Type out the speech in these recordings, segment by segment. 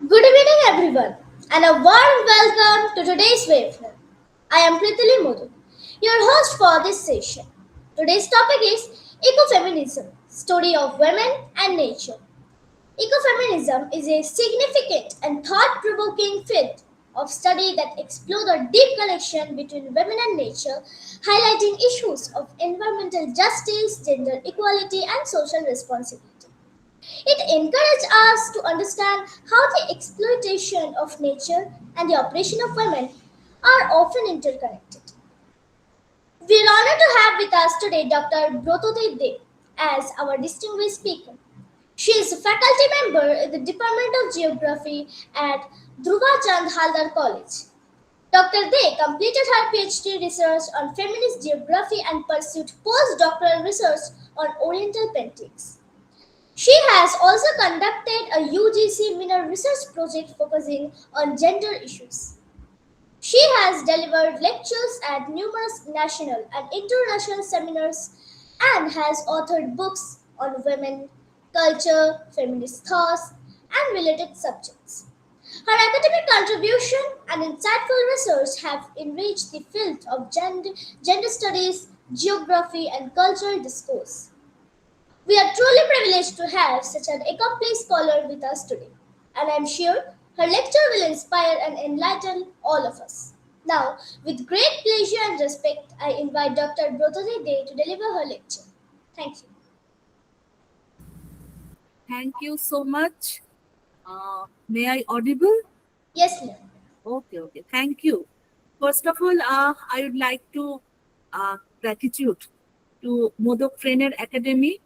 Good evening, everyone, and a warm welcome to today's wavelength. I am Pritili Modu, your host for this session. Today's topic is ecofeminism, story of women and nature. Ecofeminism is a significant and thought-provoking field of study that explores the deep connection between women and nature, highlighting issues of environmental justice, gender equality, and social responsibility. It encourages us to understand how the exploitation of nature and the oppression of women are often interconnected. We are honored to have with us today Dr. Brototi De as our distinguished speaker. She is a faculty member in the Department of Geography at Dhruva Chand Haldar College. Dr. De completed her PhD research on feminist geography and pursued postdoctoral research on Oriental paintings. She has also conducted a UGC minor research project focusing on gender issues. She has delivered lectures at numerous national and international seminars and has authored books on women, culture, feminist thoughts, and related subjects. Her academic contribution and insightful research have enriched the field of gender studies, geography, and cultural discourse. We are truly privileged to have such an accomplished scholar with us today, and I am sure her lecture will inspire and enlighten all of us. Now, with great pleasure and respect, I invite Dr. Brotoli Day to deliver her lecture. Thank you. Thank you so much. May I audible? Yes, ma'am. Okay. Thank you. First of all, I would like to gratitude to Modok Trainer Academy,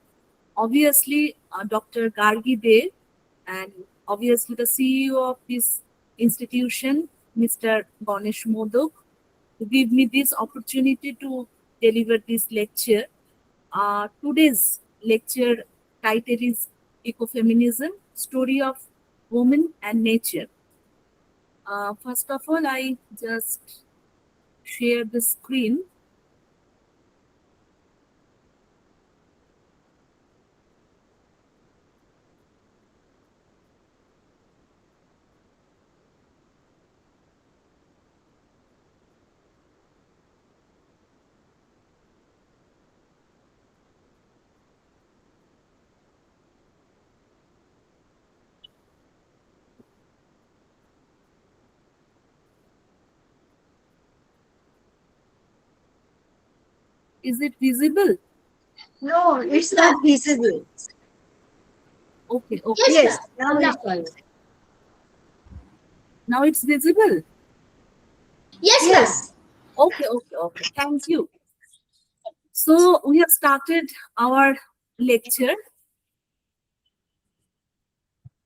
obviously Dr. Gargi De, and obviously the CEO of this institution, Mr. Ganesh Modok, to give me this opportunity to deliver this lecture. Today's lecture title is Ecofeminism, Story of Woman and Nature. First of all, I just share the screen. Is it visible? No, it's not visible. Okay. Yes, Yes, ma'am. now Now. it's fine. Now it's visible. Yes, ma'am. Yes, Okay. Thank you. So we have started our lecture.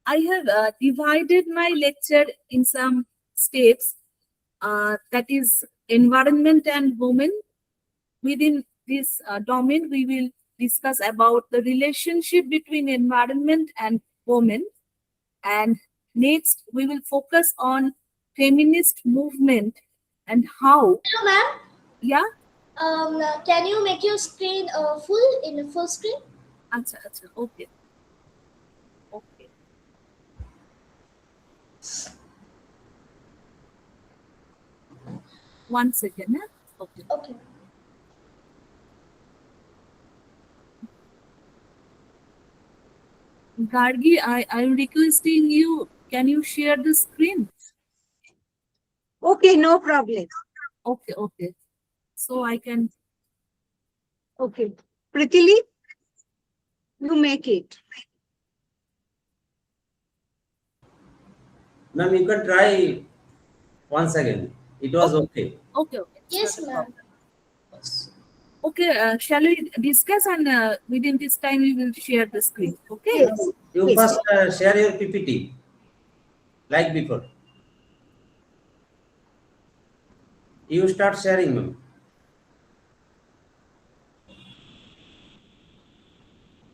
I have divided my lecture in some steps. That is environment and women. Within this domain, we will discuss about the relationship between environment and women. And next, we will focus on feminist movement and how, Hello, ma'am. yeah, Can you make your screen full in a full screen? acha, okay. One second, okay. Okay. Gargi, I'm requesting you, can you share the screen? okay, no problem. Okay. So I can, Okay. Pritili, you make it. Ma'am, you can try once again. It was okay. okay. It's not Yes, a ma'am. problem. Okay, shall we discuss and within this time we will share the screen. Okay. Yes, You yes. first share your PPT like before. You start sharing, ma'am.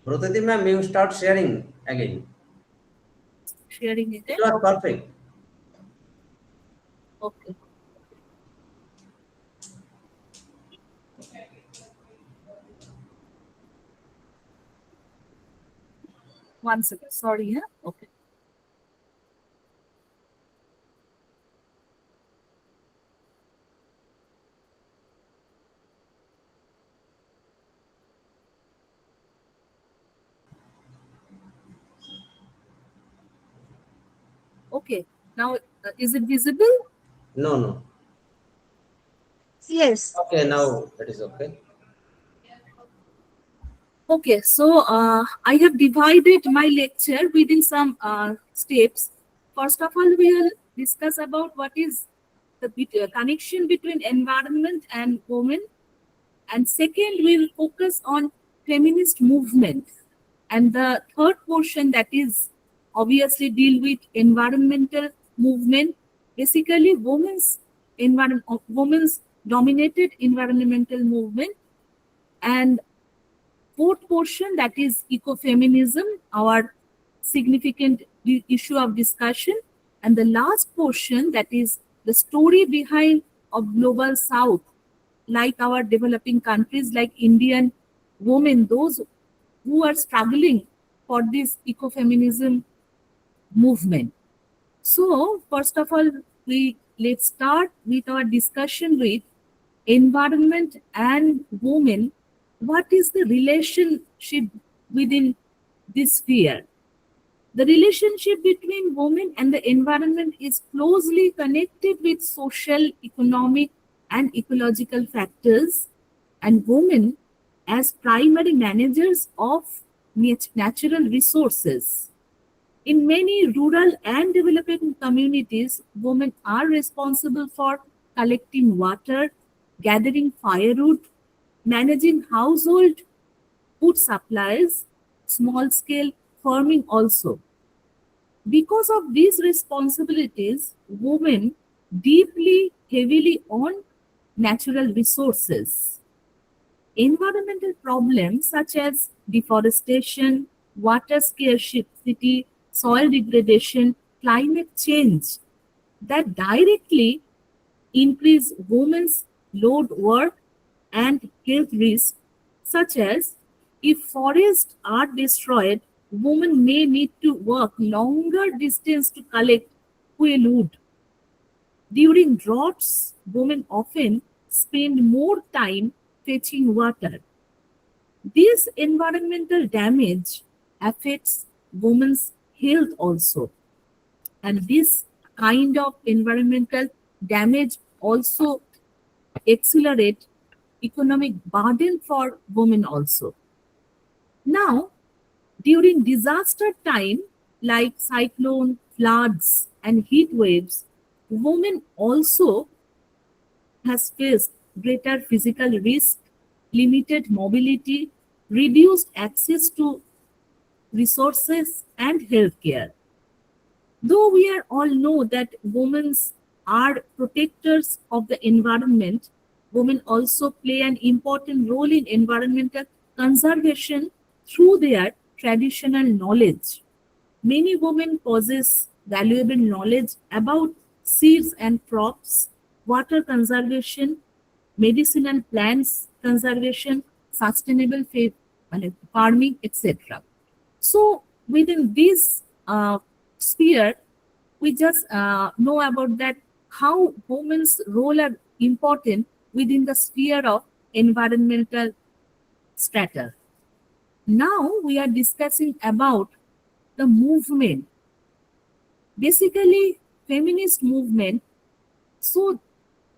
Protati ma'am, you start sharing again. Sharing it. It was perfect. Okay. One second. Sorry. Okay. Okay. Now, is it visible? No, no. Yes. Okay, now it is okay. Okay, so I have divided my lecture within some steps. First of all, we will discuss about what is the connection between environment and women. And second, we will focus on feminist movement. And the third portion, that is obviously deal with environmental movement, basically women's dominated environmental movement. And fourth portion, that is ecofeminism, our significant issue of discussion. And the last portion, that is the story behind of global south, like our developing countries like Indian women, those who are struggling for this ecofeminism movement. So first of all, let's start with our discussion with environment and women. What is the relationship within this sphere? The relationship between women and the environment is closely connected with social, economic, and ecological factors, and women as primary managers of natural resources. In many rural and developing communities, women are responsible for collecting water, gathering firewood, managing household food supplies, small scale farming also. Because of these responsibilities, women deeply, heavily on natural resources. Environmental problems such as deforestation, water scarcity, soil degradation, climate change that directly increase women's load work and health risks, such as if forests are destroyed, women may need to walk longer distance to collect fuel wood. During droughts, women often spend more time fetching water. This environmental damage affects women's health also. And this kind of environmental damage also accelerate economic burden for women also. Now, during disaster time like cyclone, floods, and heat waves, women also has faced greater physical risk, limited mobility, reduced access to resources, and healthcare. Though we are all know that women are protectors of the environment, women also play an important role in environmental conservation through their traditional knowledge. Many women possess valuable knowledge about seeds and crops, water conservation, medicinal plants conservation, sustainable farming, etc. So within this sphere, we just know about that how women's role are important within the sphere of environmental strata. Now we are discussing about the movement, basically feminist movement. So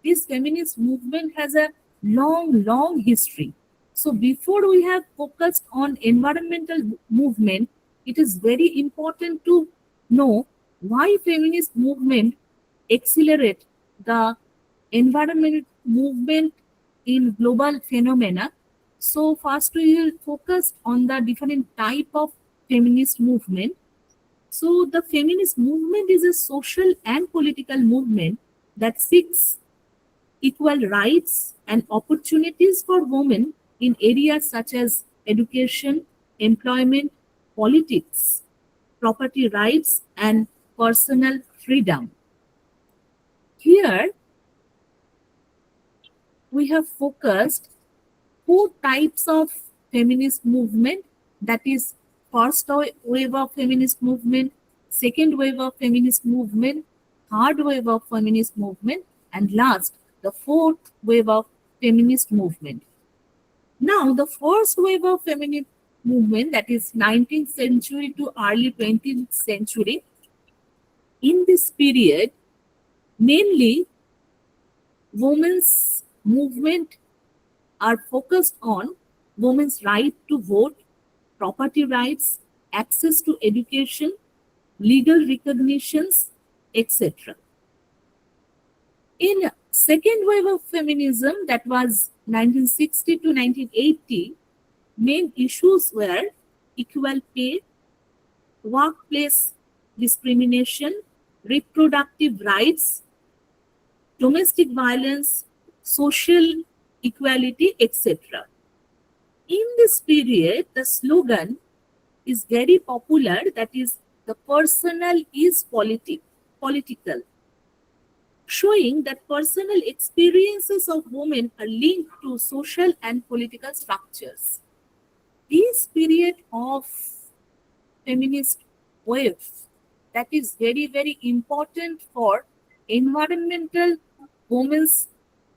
this feminist movement has a long history. So before we have focused on environmental movement, it is very important to know why feminist movement accelerate the environment movement in global phenomena. So first we will focus on the different type of feminist movement. So the feminist movement is a social and political movement that seeks equal rights and opportunities for women in areas such as education, employment, politics, property rights, and personal freedom. Here, we have focused four types of feminist movement, that is first wave of feminist movement, second wave of feminist movement, third wave of feminist movement, and last the fourth wave of feminist movement. Now the first wave of feminist movement, that is 19th century to early 20th century, in this period, mainly women's movement are focused on women's right to vote, property rights, access to education, legal recognitions, etc. In second wave of feminism, that was 1960 to 1980, main issues were equal pay, workplace discrimination, reproductive rights, domestic violence, social equality, etc. In this period, the slogan is very popular, that is, the personal is political, showing that personal experiences of women are linked to social and political structures. This period of feminist wave, that is very, very important for environmental women's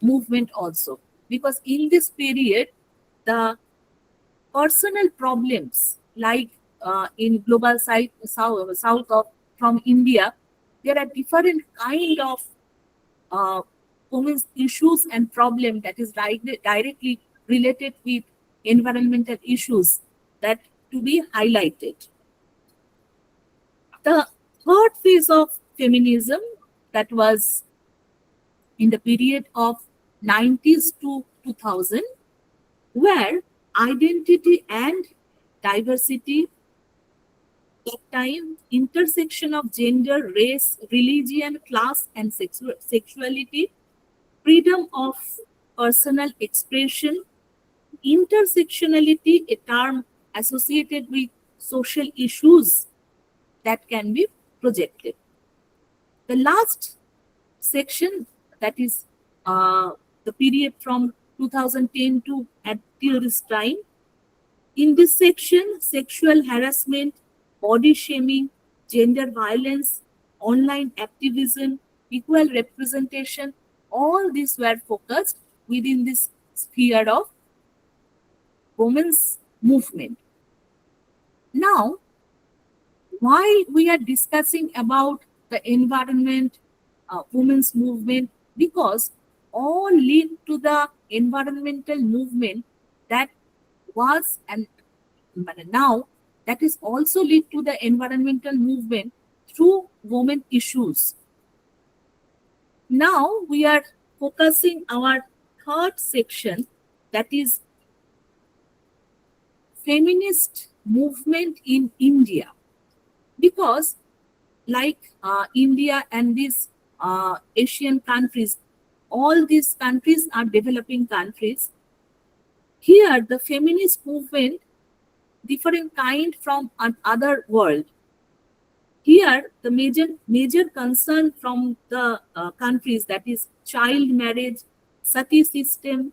movement also, because in this period, the personal problems like in global south of from India, there are different kind of uh, women's issues and problem that is directly related with environmental issues that to be highlighted. The third phase of feminism, that was in the period of 90s to 2000, where identity and diversity, that time intersection of gender, race, religion, class, and sexuality, freedom of personal expression, intersectionality, a term associated with social issues that can be projected. The last section, that is the period from 2010 to at till this time. In this section, sexual harassment, body shaming, gender violence, online activism, equal representation, all these were focused within this sphere of women's movement. Now, why we are discussing about the environment, women's movement? Because all lead to the environmental movement that was and now that is also lead to the environmental movement through women issues. Now we are focusing our third section, that is feminist movement in India, because like India and these Asian countries, all these countries are developing countries. Here, the feminist movement different kind from other world. Here, the major concern from the countries, that is child marriage, sati system,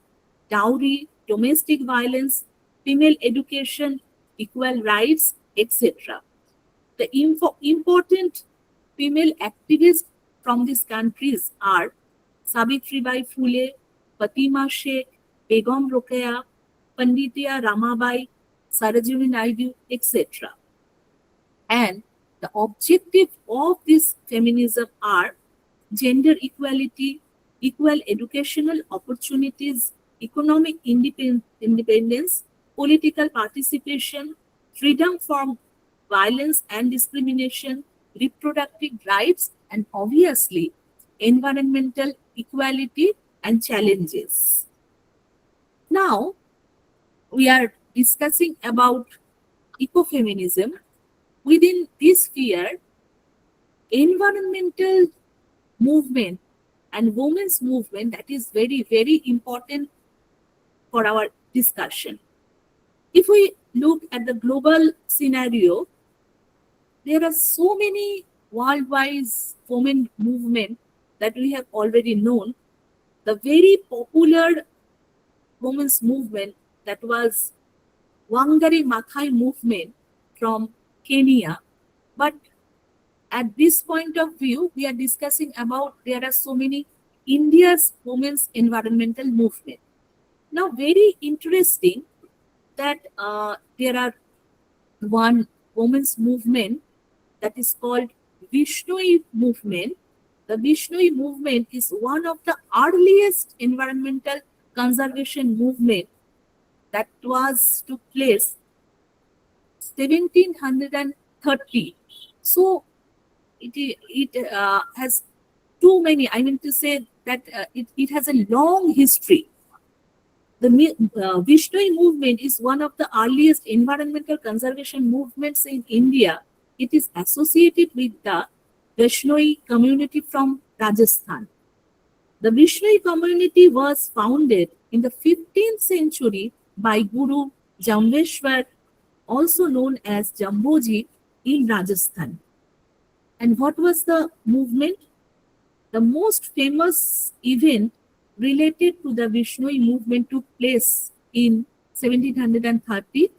dowry, domestic violence, female education, equal rights, etc. The important female activists from these countries are Savitribai Phule, Fatima Sheikh, Begum Rokeya, Panditya Ramabai, Sarojini Naidu, etc. And the objective of this feminism are gender equality, equal educational opportunities, economic independence, political participation, freedom from violence and discrimination, reproductive rights, and obviously environmental equality and challenges. Now, we are discussing about ecofeminism. Within this sphere, environmental movement and women's movement, that is very, very important for our discussion. If we look at the global scenario, there are so many worldwide women movement that we have already known. The very popular women's movement, that was Wangari Maathai movement from Kenya. But at this point of view, we are discussing about there are so many India's women's environmental movement. Now, very interesting that there are one women's movement that is called Vishnoi movement. The Vishnoi movement is one of the earliest environmental conservation movement that took place 1730. So it has too many. I mean to say that it has a long history. The Vishnoi movement is one of the earliest environmental conservation movements in India. It is associated with the Vishnoi community from Rajasthan. The Vishnoi community was founded in the 15th century by Guru Jambeshwar, also known as Jamboji, in Rajasthan. And what was the movement? The most famous event related to the Vishnoi movement took place in 1730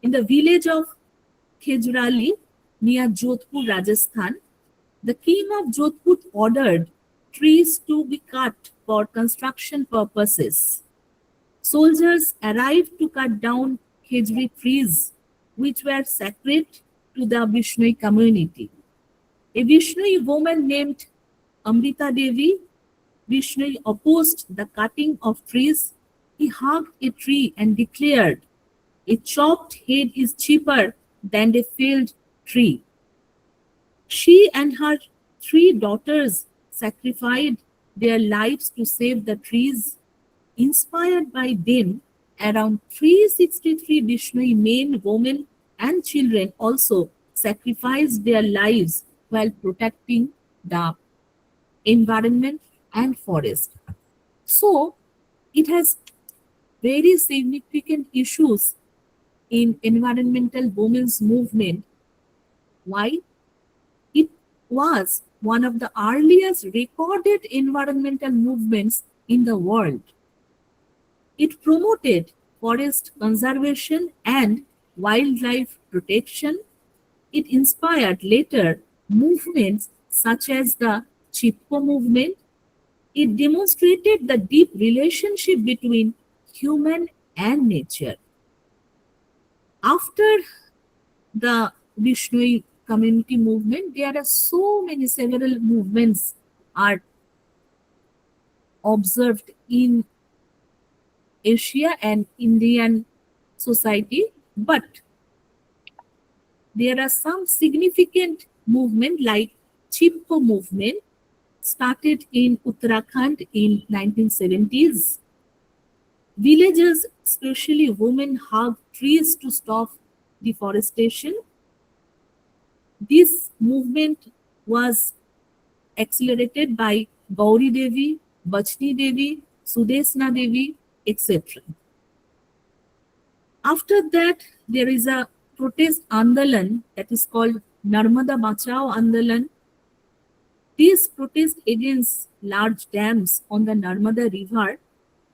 in the village of Khejurali near Jodhpur, Rajasthan. The king of Jodhpur ordered trees to be cut for construction purposes. Soldiers arrived to cut down Khejuri trees, which were sacred to the Vishnoi community. A Vishnoi woman named Amrita Devi, Vishnoi opposed the cutting of trees. He hugged a tree and declared, "A chopped head is cheaper than a felled tree." She and her 3 daughters sacrificed their lives to save the trees. Inspired by them, around 363 Vishnoi men, women, and children also sacrificed their lives while protecting the environment and forest. So, it has very significant issues in environmental women's movement. Why? It was one of the earliest recorded environmental movements in the world. It promoted forest conservation and wildlife protection. It inspired later movements such as the Chipko movement. It demonstrated the deep relationship between human and nature. After the Vishnoi community movement, there are several movements are observed in Asia and Indian society, but there are some significant movement like Chipko movement started in Uttarakhand in 1970s. Villagers, especially women, hug trees to stop deforestation. This movement was accelerated by Gauri Devi, Bachni Devi, Sudesna Devi, etc. After that, there is a protest Andalan that is called Narmada Bachao Andalan. This protest against large dams on the Narmada River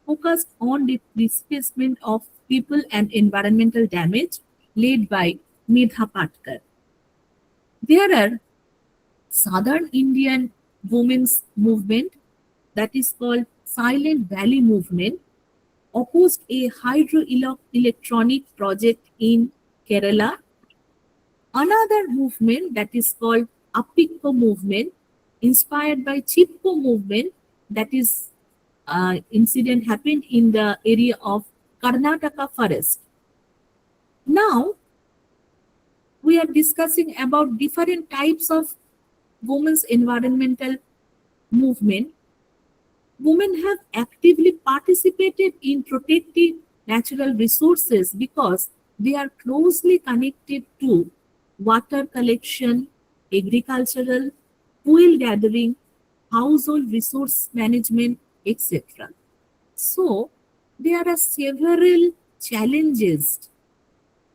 focused on the displacement of people and environmental damage, led by Medha Patkar. There are Southern Indian women's movement that is called Silent Valley Movement, opposed a hydroelectronic project in Kerala. Another movement that is called Appikko movement, inspired by Chipko movement, that is incident happened in the area of Karnataka forest. Now, we are discussing about different types of women's environmental movement. Women have actively participated in protecting natural resources because they are closely connected to water collection, agricultural, fuel gathering, household resource management, etc. So, there are several challenges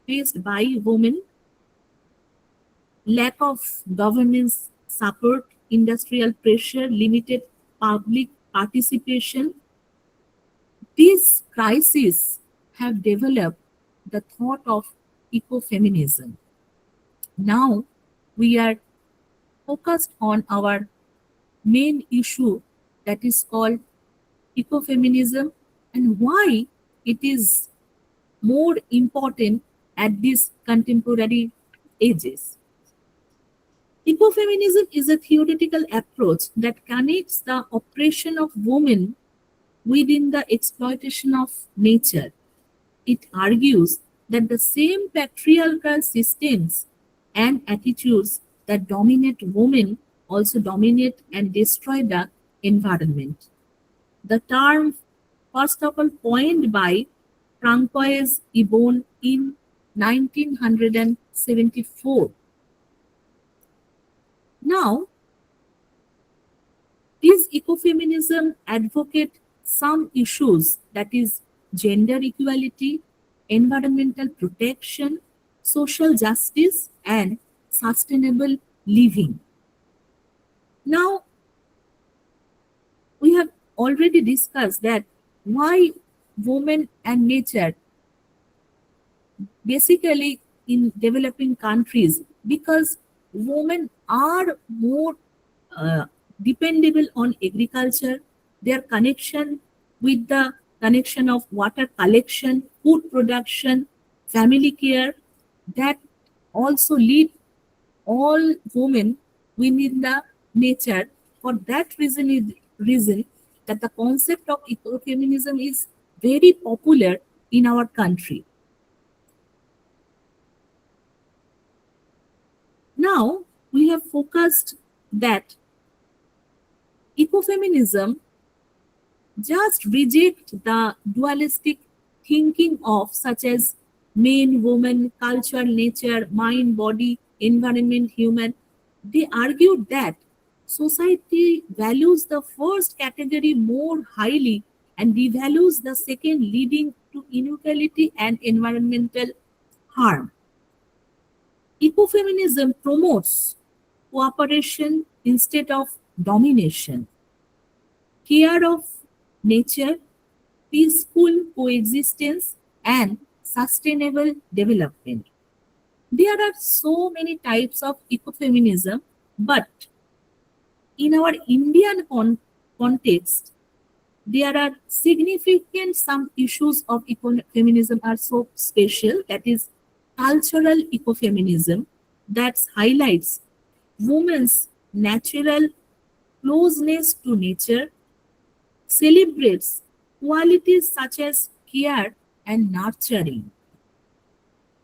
faced by women: lack of governance support, industrial pressure, limited public participation. These crises have developed the thought of ecofeminism. Now we are focused on our main issue, that is called ecofeminism, and why it is more important at these contemporary ages. Ecofeminism is a theoretical approach that connects the oppression of women within the exploitation of nature. It argues that the same patriarchal systems and attitudes that dominate women also dominate and destroy the environment. The term, first of all, coined by Francois Ibon in 1974. Now, these ecofeminism advocate some issues, that is gender equality, environmental protection, social justice, and sustainable living. Now, we have already discussed that why women and nature, basically in developing countries, because women are more dependable on agriculture, their connection with the connection of water collection, food production, family care, that also lead all women within the nature. For that reason that the concept of ecofeminism is very popular in our country. Now we have focused that ecofeminism just reject the dualistic thinking of such as man, woman, culture, nature, mind, body, environment, human. They argued that society values the first category more highly and devalues the second, leading to inequality and environmental harm. Ecofeminism promotes cooperation instead of domination, care of nature, peaceful coexistence, and sustainable development. There are so many types of ecofeminism, but in our Indian context, there are significant some issues of ecofeminism are so special, that is cultural ecofeminism that highlights women's natural closeness to nature, celebrates qualities such as care and nurturing.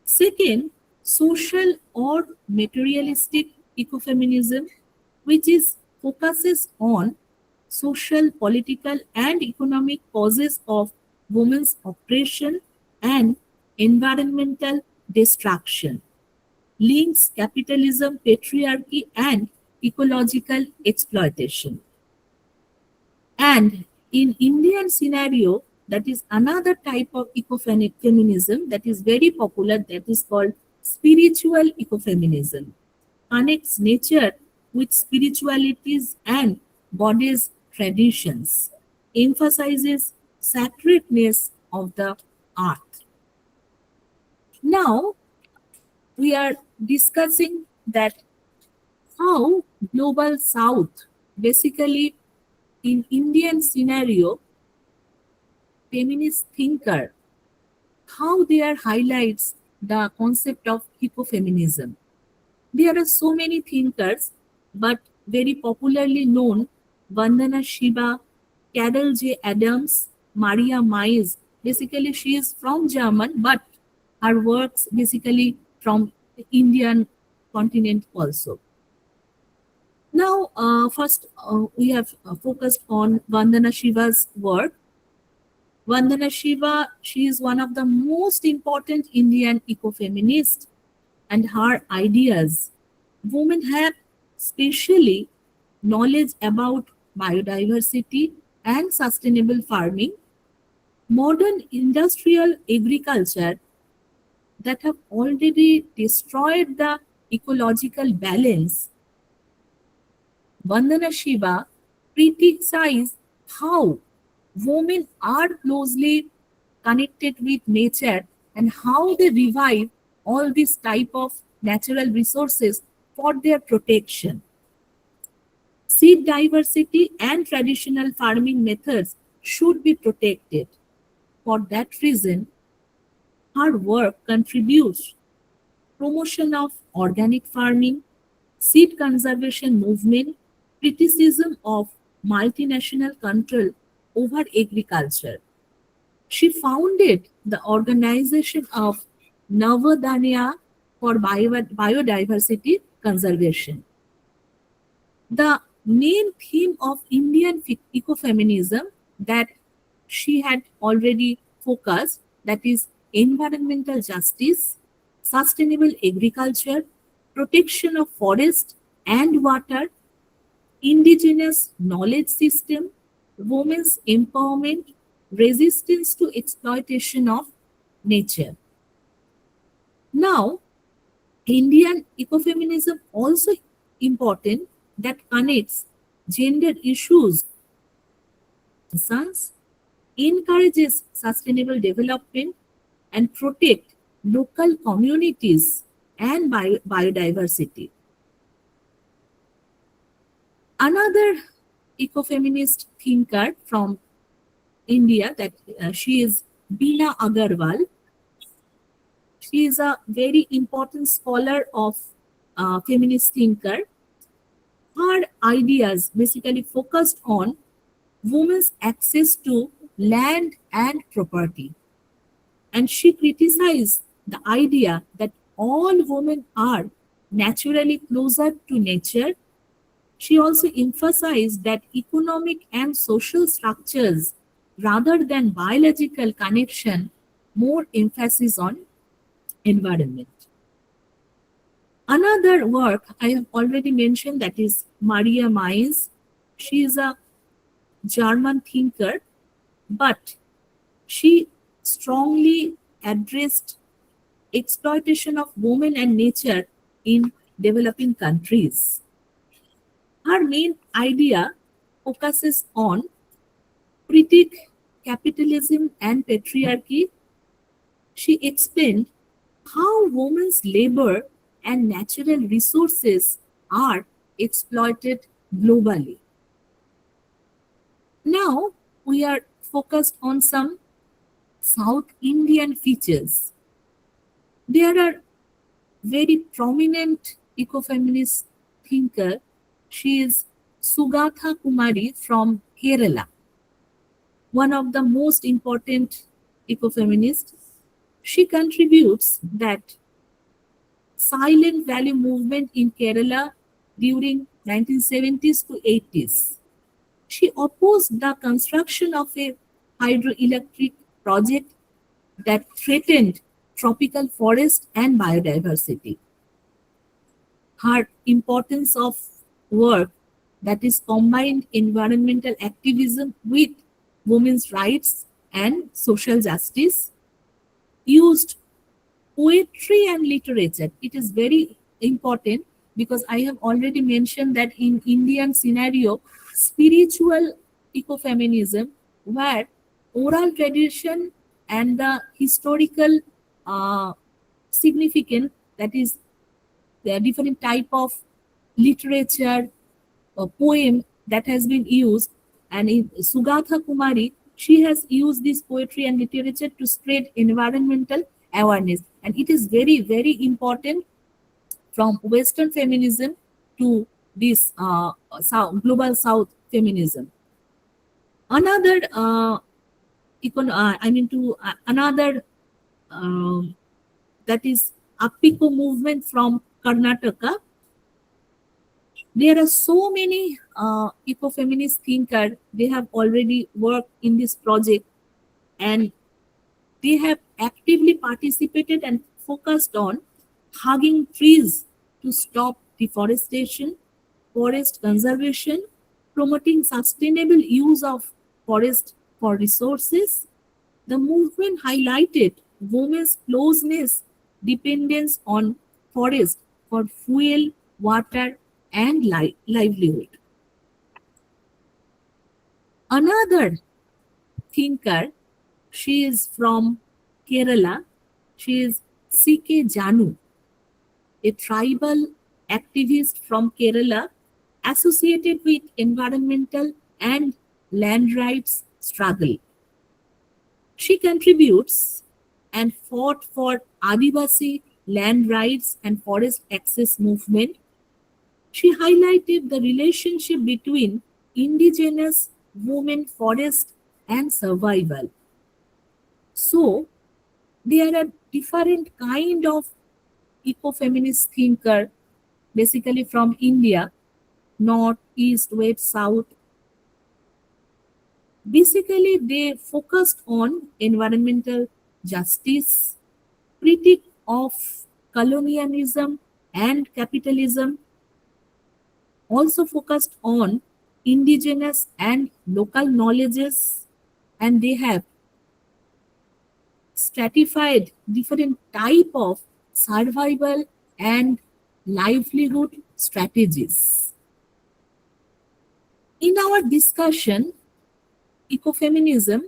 Second, social or materialistic ecofeminism, which is focuses on social, political, and economic causes of women's oppression and environmental destruction, links capitalism, patriarchy, and ecological exploitation. And in Indian scenario, that is another type of ecofeminism that is very popular, that is called spiritual ecofeminism. Connects nature with spiritualities and bodies traditions, emphasizes sacredness of the earth. Now we are discussing that how global south, basically in Indian scenario, feminist thinker, how they are highlights the concept of ecofeminism. There are so many thinkers, but very popularly known Vandana Shiva, Carol J. Adams, Maria Mies. Basically, she is from German, but her works basically from the Indian continent also. Now, first we have focused on Vandana Shiva's work. Vandana Shiva, she is one of the most important Indian ecofeminists, and her ideas. Women have specially knowledge about biodiversity and sustainable farming, modern industrial agriculture that have already destroyed the ecological balance. Vandana Shiva criticized how women are closely connected with nature and how they revive all these type of natural resources for their protection. Seed diversity and traditional farming methods should be protected. For that reason, her work contributes promotion of organic farming, seed conservation movement, criticism of multinational control over agriculture. She founded the organization of Navadanya for biodiversity conservation. The main theme of Indian ecofeminism that she had already focused, that is environmental justice, sustainable agriculture, protection of forest and water, indigenous knowledge system, women's empowerment, resistance to exploitation of nature. Now, Indian ecofeminism also important that connects gender issues, concerns, encourages sustainable development and protect local communities and biodiversity. Another ecofeminist thinker from India, that she is Beena Agarwal. She is a very important scholar of feminist thinker. Her ideas basically focused on women's access to land and property. And she criticized the idea that all women are naturally closer to nature. She also emphasized that economic and social structures, rather than biological connection, more emphasis on environment. Another work I have already mentioned, that is Maria Mies. She is a German thinker, but she strongly addressed exploitation of women and nature in developing countries. Her main idea focuses on critique capitalism and patriarchy. She explained how women's labor and natural resources are exploited globally. Now we are focused on some South Indian features. There are very prominent ecofeminist thinker. She is Sugatha Kumari from Kerala, one of the most important ecofeminists. She contributes that silent value movement in Kerala during 1970s to 80s. She opposed the construction of a hydroelectric project that threatened tropical forest and biodiversity. Her importance of work, that is combined environmental activism with women's rights and social justice, used poetry and literature. It is very important because I have already mentioned that in Indian scenario, spiritual ecofeminism, where oral tradition and the historical significance, that is the different type of literature or poem that has been used, and in Sugatha Kumari, she has used this poetry and literature to spread environmental awareness, and it is very, very important from Western feminism to this global South feminism. Another another that is Appiko movement from Karnataka. There are so many ecofeminist thinkers. They have already worked in this project, and they have actively participated and focused on hugging trees to stop deforestation, forest conservation, promoting sustainable use of forest for resources. The movement highlighted women's closeness dependence on forest for fuel, water, and livelihood. Another thinker, she is from Kerala. She is C.K. Janu, a tribal activist from Kerala associated with environmental and land rights struggle. She contributes and fought for Adivasi land rights and forest access movement. She highlighted the relationship between indigenous women, forest, and survival. So, there are different kind of ecofeminist thinker, basically from India, north, east, west, south. Basically, they focused on environmental justice, critique of colonialism and capitalism, also focused on indigenous and local knowledges, and they have stratified different type of survival and livelihood strategies. In our discussion, ecofeminism,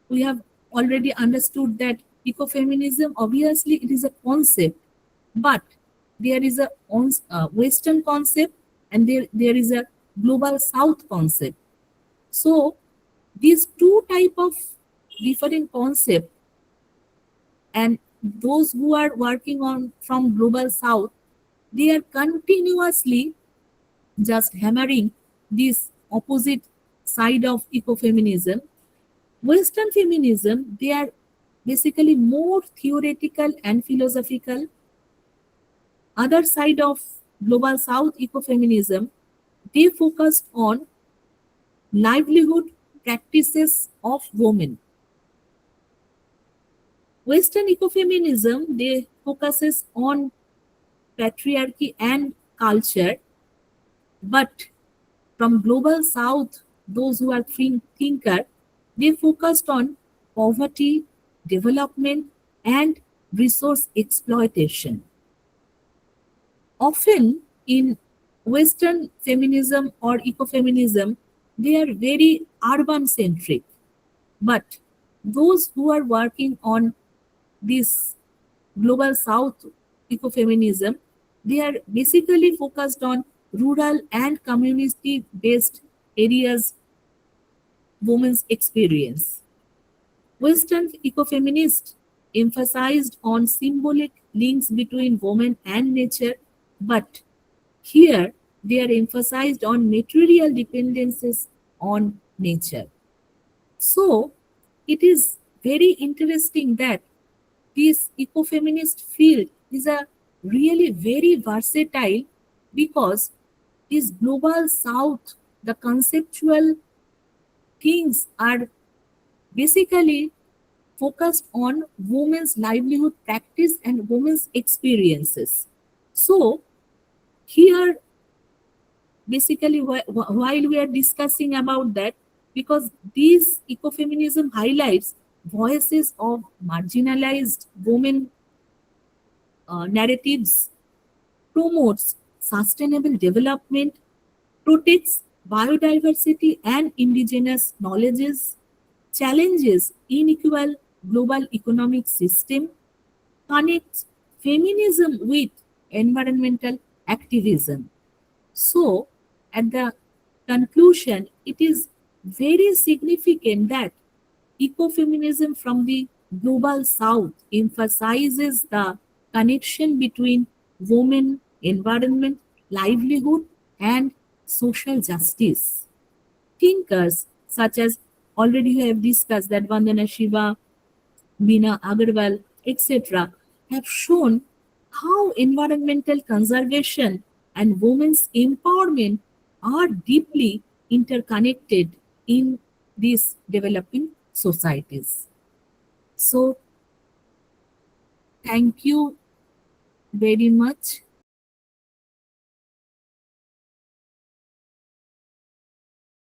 we have already understood that ecofeminism, obviously it is a concept, but there is a western concept, and there is a global south concept. So these two type of different concept, and those who are working on from global south, they are continuously just hammering this opposite side of ecofeminism. Western feminism, they are basically more theoretical and philosophical. Other side of global south ecofeminism, they focused on livelihood practices of women. Western ecofeminism, they focuses on patriarchy and culture, but from global south, those who are thinker, they focused on poverty, development, and resource exploitation. Often in Western feminism or ecofeminism, they are very urban centric. But those who are working on this global south ecofeminism, they are basically focused on rural and community based areas, women's experience. Western ecofeminists emphasized on symbolic links between woman and nature, but here they are emphasized on material dependencies on nature. So it is very interesting that this ecofeminist field is a really very versatile, because this global south, the conceptual things are basically focused on women's livelihood practice and women's experiences. So here, basically, while we are discussing about that, because this ecofeminism highlights voices of marginalized women, narratives, promotes sustainable development, protects biodiversity and indigenous knowledges, challenges unequal global economic system, connects feminism with environmental activism. So, at the conclusion, it is very significant that ecofeminism from the global south emphasizes the connection between women, environment, livelihood, and social justice. Thinkers such as, already we have discussed, that Vandana Shiva, Meena Agarwal, etc., have shown how environmental conservation and women's empowerment are deeply interconnected in these developing societies. So, thank you very much.